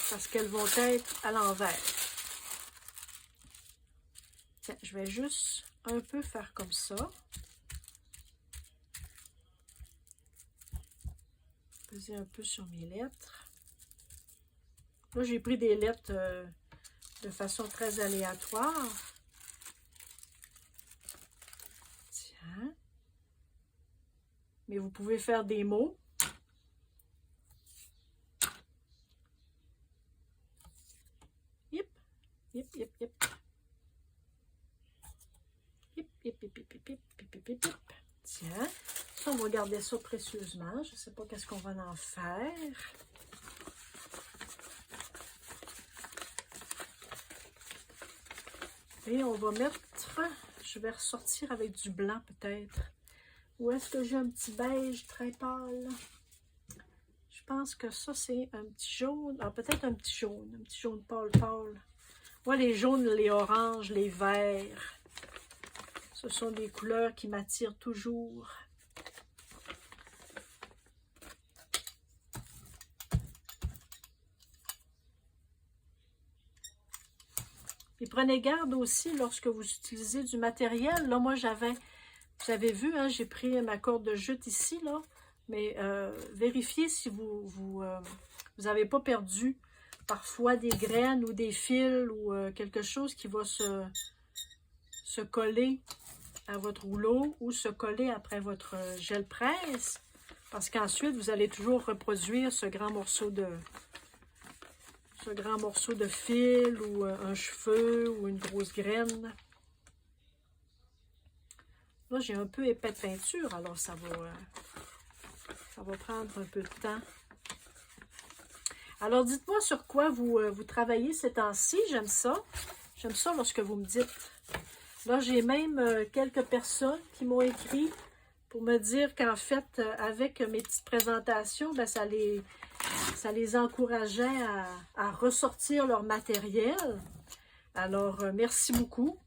[SPEAKER 1] Parce qu'elles vont être à l'envers. Tiens, je vais juste un peu faire comme ça. Peser un peu sur mes lettres. Là, j'ai pris des lettres de façon très aléatoire. Tiens. Mais vous pouvez faire des mots. Yip, yip, yip, yip. Yip, yip, yip, yip, yip, yip, yip, yip. Tiens, ça, on va garder ça précieusement. Je ne sais pas qu'est-ce qu'on va en faire. Et on va mettre, je vais ressortir avec du blanc peut-être. Ou est-ce que j'ai un petit beige très pâle? Je pense que ça, c'est un petit jaune. Ah, peut-être un petit jaune pâle pâle. Moi, les jaunes, les oranges, les verts, ce sont des couleurs qui m'attirent toujours. Et prenez garde aussi lorsque vous utilisez du matériel. Là, moi, vous avez vu, hein, j'ai pris ma corde de jute ici, là. Mais vérifiez si vous n'avez pas perdu parfois des graines ou des fils ou quelque chose qui va se coller à votre rouleau ou se coller après votre gel presse. Parce qu'ensuite, vous allez toujours reproduire ce grand morceau de fil ou un cheveu ou une grosse graine. Là, j'ai un peu épais de peinture, alors ça va prendre un peu de temps. Alors, dites-moi sur quoi vous travaillez ces temps-ci. J'aime ça. J'aime ça lorsque vous me dites. Là, j'ai même quelques personnes qui m'ont écrit pour me dire qu'en fait, avec mes petites présentations, ben, ça les encourageait à ressortir leur matériel. Alors, merci beaucoup.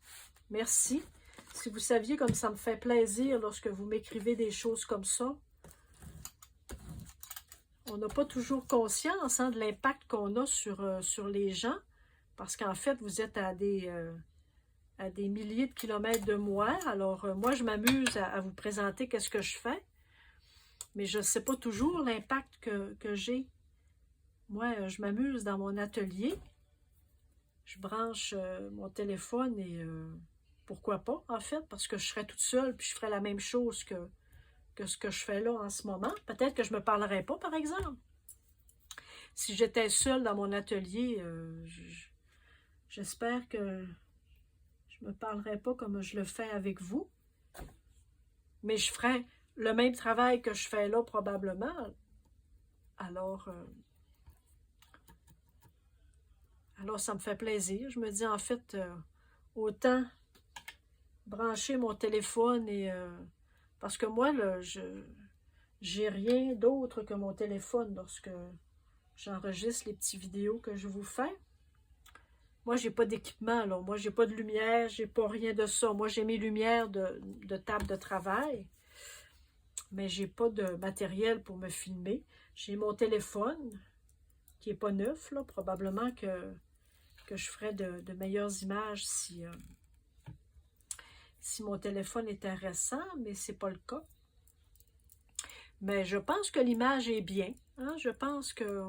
[SPEAKER 1] Merci. Si vous saviez comme ça me fait plaisir lorsque vous m'écrivez des choses comme ça. On n'a pas toujours conscience, hein, de l'impact qu'on a sur les gens. Parce qu'en fait, vous êtes à des milliers de kilomètres de moi. Alors, moi, je m'amuse à vous présenter qu'est-ce que je fais. Mais je ne sais pas toujours l'impact que j'ai. Moi, je m'amuse dans mon atelier. Je branche mon téléphone et pourquoi pas, en fait, parce que je serais toute seule puis je ferais la même chose que ce que je fais là en ce moment. Peut-être que je ne me parlerais pas, par exemple. Si j'étais seule dans mon atelier, j'espère que je ne me parlerai pas comme je le fais avec vous. Mais je ferais le même travail que je fais là, probablement. Alors, ça me fait plaisir. Je me dis, en fait, autant brancher mon téléphone et... parce que moi, là, j'ai rien d'autre que mon téléphone lorsque j'enregistre les petites vidéos que je vous fais. Moi, j'ai pas d'équipement, là. Moi, j'ai pas de lumière, j'ai pas rien de ça. Moi, j'ai mes lumières de table de travail, mais j'ai pas de matériel pour me filmer. J'ai mon téléphone, qui est pas neuf, là. Probablement que je ferais de meilleures images si mon téléphone était récent, mais c'est pas le cas. Mais je pense que l'image est bien. Hein? Je pense que...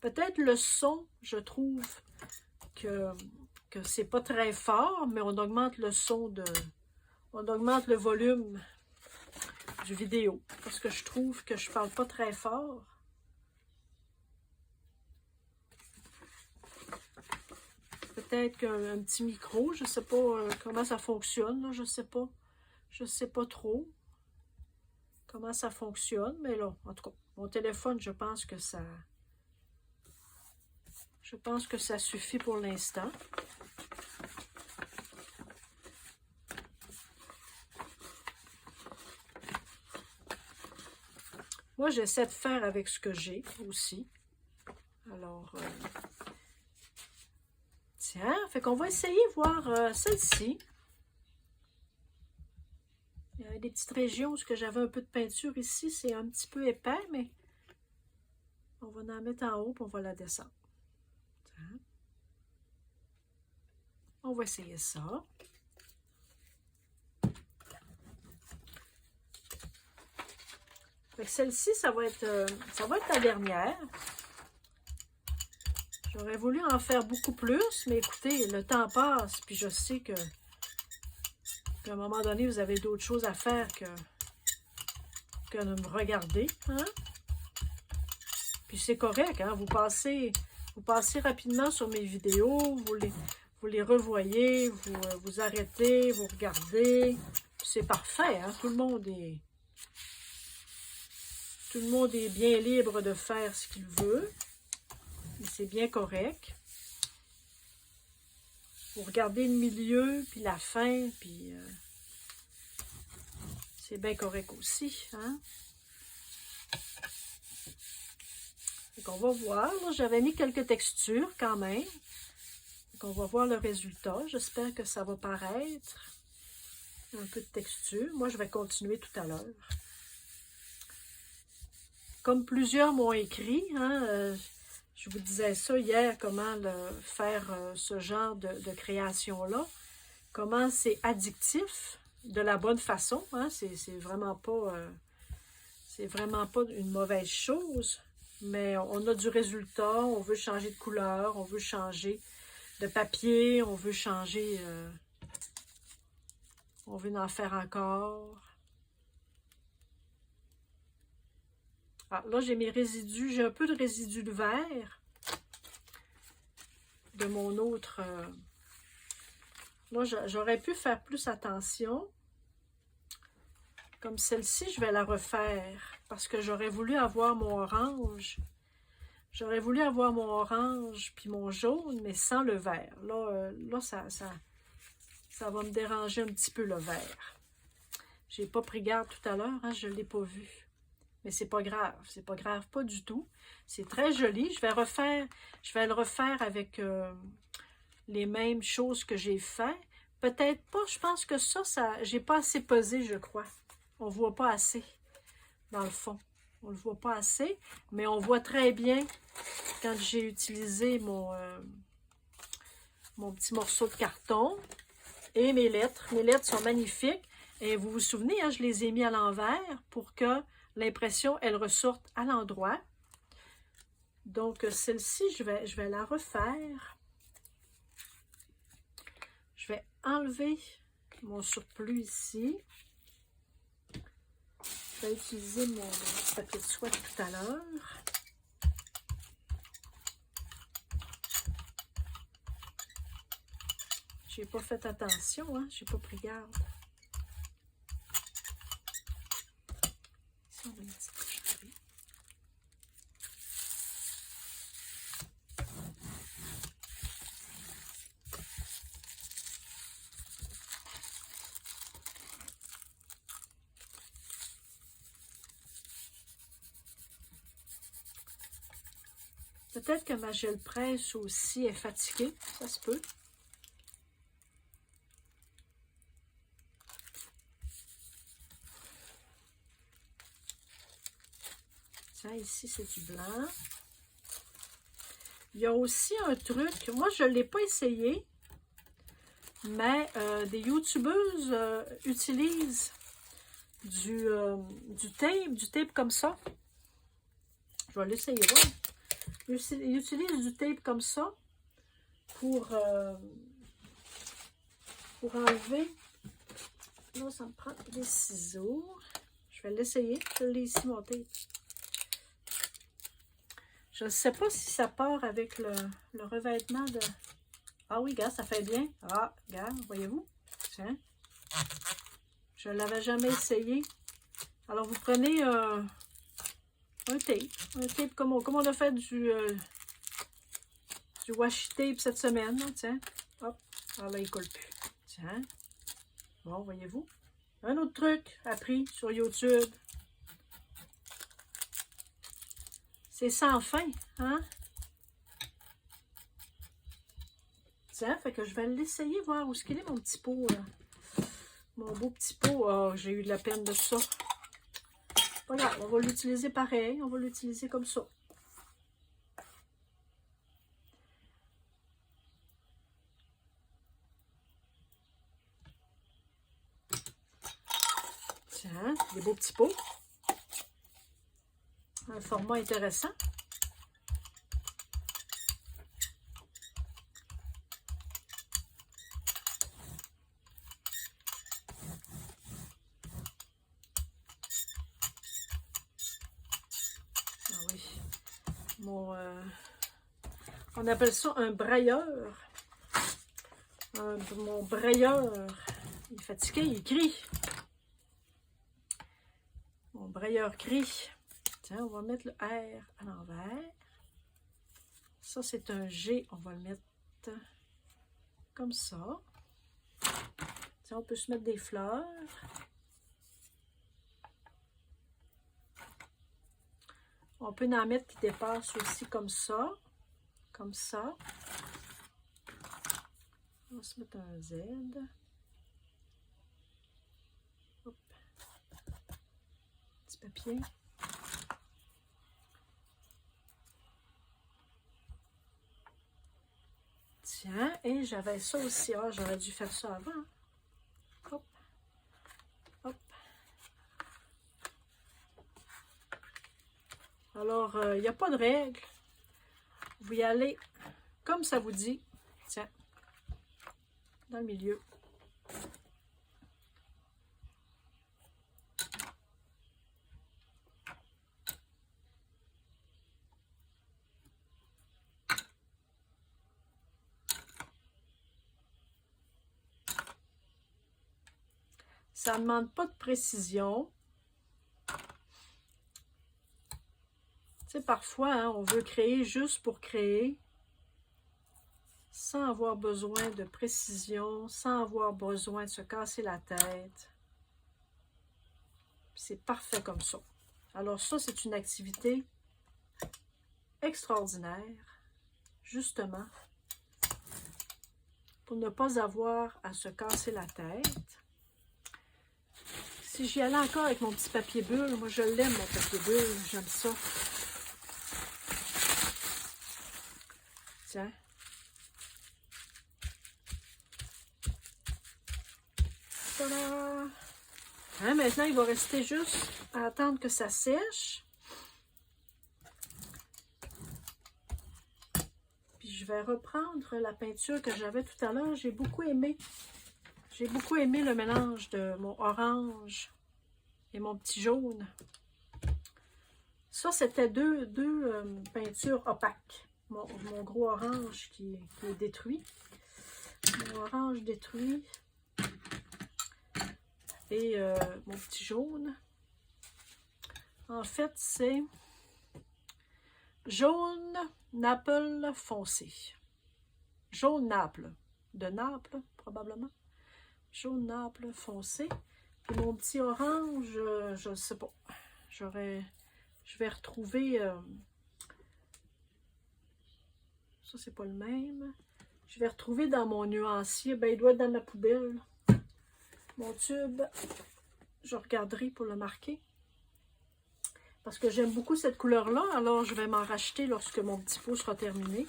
[SPEAKER 1] peut-être le son, je trouve que c'est pas très fort, mais on augmente le son on augmente le volume du vidéo parce que je trouve que je parle pas très fort. Peut-être qu'un petit micro, je sais pas comment ça fonctionne, là, je sais pas. Je sais pas trop comment ça fonctionne, mais là, en tout cas, mon téléphone, je pense que ça suffit pour l'instant. Moi, j'essaie de faire avec ce que j'ai aussi. Alors, tiens, fait qu'on va essayer de voir celle-ci. Il y a des petites régions où j'avais un peu de peinture ici. C'est un petit peu épais, mais on va en mettre en haut et on va la descendre. Tiens. On va essayer ça. Celle-ci, ça va être la dernière. J'aurais voulu en faire beaucoup plus, mais écoutez, le temps passe, puis je sais qu'à un moment donné, vous avez d'autres choses à faire que de me regarder. Hein? Puis c'est correct, hein? Vous passez rapidement sur mes vidéos, vous les revoyez, vous arrêtez, vous regardez. C'est parfait, hein? Tout le monde est bien libre de faire ce qu'il veut. C'est bien correct. Vous regardez le milieu, puis la fin, puis c'est bien correct aussi. Hein? Donc on va voir. J'avais mis quelques textures quand même. Donc on va voir le résultat. J'espère que ça va paraître. Un peu de texture. Moi, je vais continuer tout à l'heure. Comme plusieurs m'ont écrit, hein, je vous disais ça hier, comment faire ce genre de création-là. Comment c'est addictif, de la bonne façon. Hein, c'est vraiment pas une mauvaise chose. Mais on a du résultat, on veut changer de couleur, on veut changer de papier, on veut changer... on veut en faire encore. Ah, là, j'ai mes résidus. J'ai un peu de résidus de verre de mon autre... Là, j'aurais pu faire plus attention. Comme celle-ci, je vais la refaire parce que j'aurais voulu avoir mon orange. J'aurais voulu avoir mon orange puis mon jaune, mais sans le vert. Là ça va me déranger un petit peu le vert. J'ai pas pris garde tout à l'heure, hein, je ne l'ai pas vu. Mais c'est pas grave, pas du tout. C'est très joli. Je vais le refaire avec les mêmes choses que j'ai fait. Peut-être pas, je pense que ça j'ai pas assez pesé, je crois. On voit pas assez, dans le fond. On le voit pas assez, mais on voit très bien quand j'ai utilisé mon petit morceau de carton et mes lettres. Mes lettres sont magnifiques. Et vous vous souvenez, hein, je les ai mis à l'envers pour que l'impression, elle ressorte à l'endroit. Donc, celle-ci, je vais la refaire. Je vais enlever mon surplus ici. Je vais utiliser mon papier de soie de tout à l'heure. J'ai pas fait attention, hein? J'ai pas pris garde. Ici, on a une petite cochonnerie. Peut-être que ma gel presse aussi est fatiguée, ça se peut. Tiens, ici c'est du blanc. Il y a aussi un truc, moi je ne l'ai pas essayé, mais des youtubeuses utilisent du tape comme ça. Je vais l'essayer. Ouais. Ils utilisent du tape comme ça pour enlever Là, ça me prend des ciseaux. Je vais l'essayer. Je l'ai ici, mon tape. Je ne sais pas si ça part avec le revêtement de... Ah oui, regarde, ça fait bien. Ah, regarde, voyez-vous? Tiens. Je ne l'avais jamais essayé. Alors, vous prenez un tape. Un tape comme on a fait du washi tape cette semaine. Là, tiens. Hop. Alors là, il ne colle plus. Tiens. Bon, voyez-vous? Un autre truc appris sur YouTube. C'est sans fin, hein? Tiens, fait que je vais l'essayer, voir où est-ce qu'il est, mon petit pot. Mon beau petit pot. Oh, j'ai eu de la peine de ça. Voilà, on va l'utiliser pareil. On va l'utiliser comme ça. Tiens, des beaux petits pots. Un format intéressant. Ah oui. On appelle ça un brailleur. Mon brailleur, il est fatigué, il crie. Mon brailleur crie. Tiens, on va mettre le R à l'envers. Ça, c'est un G. On va le mettre comme ça. Tiens, on peut se mettre des fleurs. On peut en mettre qui dépassent aussi comme ça. Comme ça. On va se mettre un Z. Hop. Petit papier. Tiens, et j'avais ça aussi. Ah, j'aurais dû faire ça avant. Hop. Hop. Alors, il n'y a pas de règle. Vous y allez comme ça vous dit. Tiens. Dans le milieu. Ça ne demande pas de précision. Tu sais, parfois, hein, on veut créer juste pour créer, sans avoir besoin de précision, sans avoir besoin de se casser la tête. C'est parfait comme ça. Alors ça, c'est une activité extraordinaire, justement, pour ne pas avoir à se casser la tête. Si j'y allais encore avec mon petit papier bulle, moi je l'aime mon papier bulle, j'aime ça. Tiens. Voilà. Hein, maintenant, il va rester juste à attendre que ça sèche. Puis je vais reprendre la peinture que j'avais tout à l'heure. J'ai beaucoup aimé. J'ai beaucoup aimé le mélange de mon orange et mon petit jaune. Ça, c'était deux peintures opaques. Mon gros orange qui est détruit. Mon orange détruit. Et mon petit jaune. En fait, c'est jaune Naples foncé. Jaune Naples. De Naples, probablement. Jaune Naples foncé. Et mon petit orange, je ne sais pas. Je vais retrouver... ça, c'est pas le même. Je vais retrouver dans mon nuancier. Ben, il doit être dans ma poubelle. Mon tube. Je regarderai pour le marquer. Parce que j'aime beaucoup cette couleur-là. Alors, je vais m'en racheter lorsque mon petit pot sera terminé.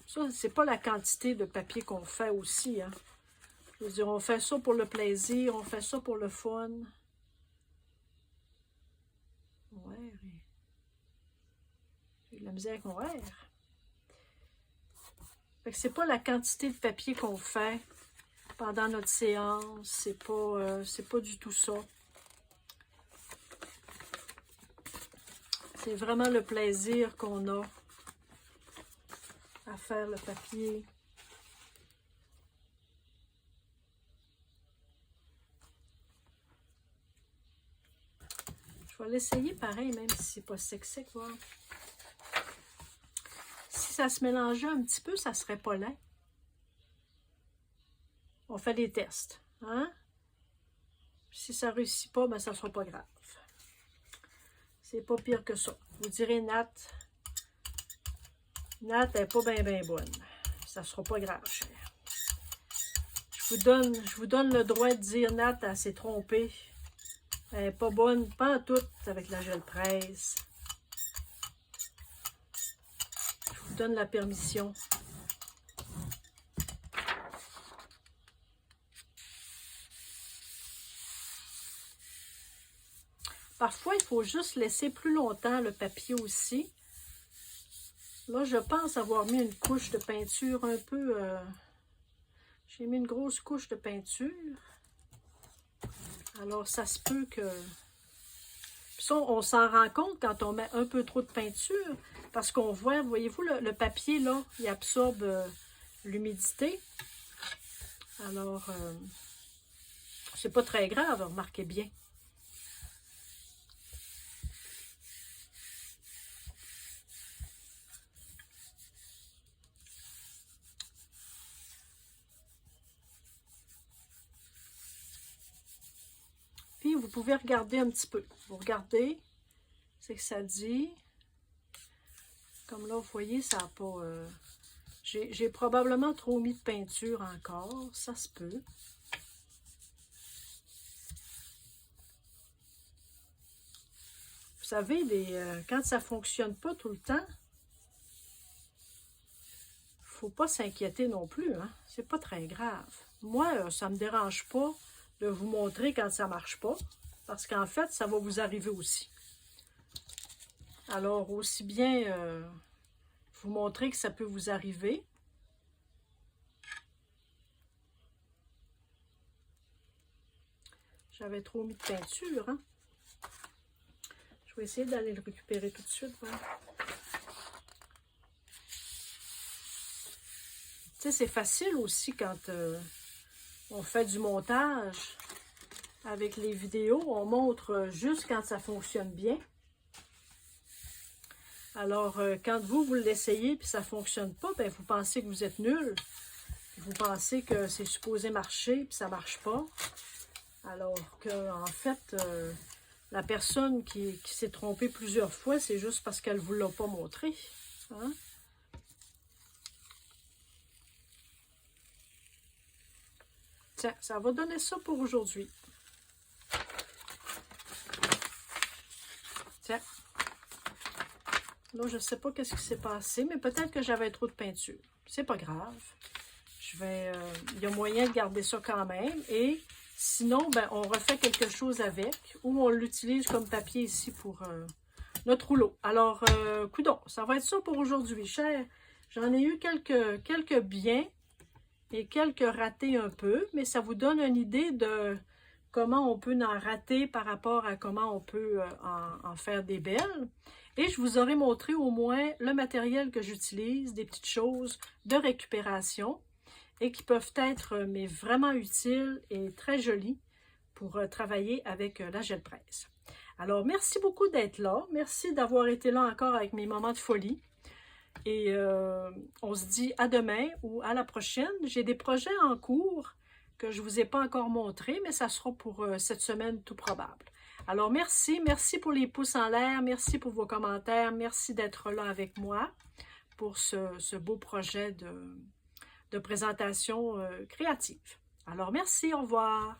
[SPEAKER 1] Ça, c'est pas la quantité de papier qu'on fait aussi. Hein. Je veux dire, on fait ça pour le plaisir, on fait ça pour le fun. Ouais, j'ai de la misère avec mon R. Fait que c'est pas la quantité de papier qu'on fait pendant notre séance, c'est pas du tout ça. C'est vraiment le plaisir qu'on a à faire le papier. Je vais l'essayer pareil, même si c'est pas sec, voir. Si ça se mélangeait un petit peu, ça serait pas laid. On fait des tests, hein? Si ça réussit pas, ben ça sera pas grave. C'est pas pire que ça. Vous direz, Nat, elle n'est pas bien bonne. Ça sera pas grave, cher. Je vous donne le droit de dire, Nat, elle s'est trompée. Elle n'est pas bonne, pas en tout, avec la gel presse. Je vous donne la permission. Parfois, il faut juste laisser plus longtemps le papier aussi. Là, je pense avoir mis une couche de peinture un peu... J'ai mis une grosse couche de peinture. Alors, ça se peut que... Puis ça, on s'en rend compte quand on met un peu trop de peinture, parce qu'on voit, voyez-vous, le papier, là, il absorbe l'humidité. Alors, c'est pas très grave, remarquez bien. Puis, vous pouvez regarder un petit peu. Vous regardez, c'est que ça dit. Comme là, vous voyez, ça n'a pas... j'ai probablement trop mis de peinture encore. Ça se peut. Vous savez, quand ça ne fonctionne pas tout le temps, il ne faut pas s'inquiéter non plus. Hein? C'est pas très grave. Moi, ça ne me dérange pas de vous montrer quand ça ne marche pas, parce qu'en fait, ça va vous arriver aussi. Alors, aussi bien vous montrer que ça peut vous arriver. J'avais trop mis de peinture, hein? Je vais essayer d'aller le récupérer tout de suite. Voilà. Tu sais, c'est facile aussi quand on fait du montage avec les vidéos. On montre juste quand ça fonctionne bien. Alors, quand vous l'essayez et ça ne fonctionne pas, ben, vous pensez que vous êtes nul. Vous pensez que c'est supposé marcher puis ça ne marche pas. Alors qu'en fait, la personne qui s'est trompée plusieurs fois, c'est juste parce qu'elle ne vous l'a pas montré. Hein? Tiens, ça va donner ça pour aujourd'hui. Tiens. Là, je ne sais pas qu'est-ce qui s'est passé, mais peut-être que j'avais trop de peinture. C'est pas grave. Il y a moyen de garder ça quand même. Et sinon, ben, on refait quelque chose avec, ou on l'utilise comme papier ici pour notre rouleau. Alors, coudonc, ça va être ça pour aujourd'hui, cher. J'en ai eu quelques biens et quelques ratés un peu, mais ça vous donne une idée de comment on peut en rater par rapport à comment on peut en faire des belles. Et je vous aurai montré au moins le matériel que j'utilise, des petites choses de récupération et qui peuvent être mais vraiment utiles et très jolies pour travailler avec la gel presse. Alors, merci beaucoup d'être là. Merci d'avoir été là encore avec mes moments de folie. Et on se dit à demain ou à la prochaine. J'ai des projets en cours que je ne vous ai pas encore montrés, mais ça sera pour cette semaine tout probable. Alors, merci pour les pouces en l'air, merci pour vos commentaires, merci d'être là avec moi pour ce beau projet de présentation créative. Alors, merci, au revoir.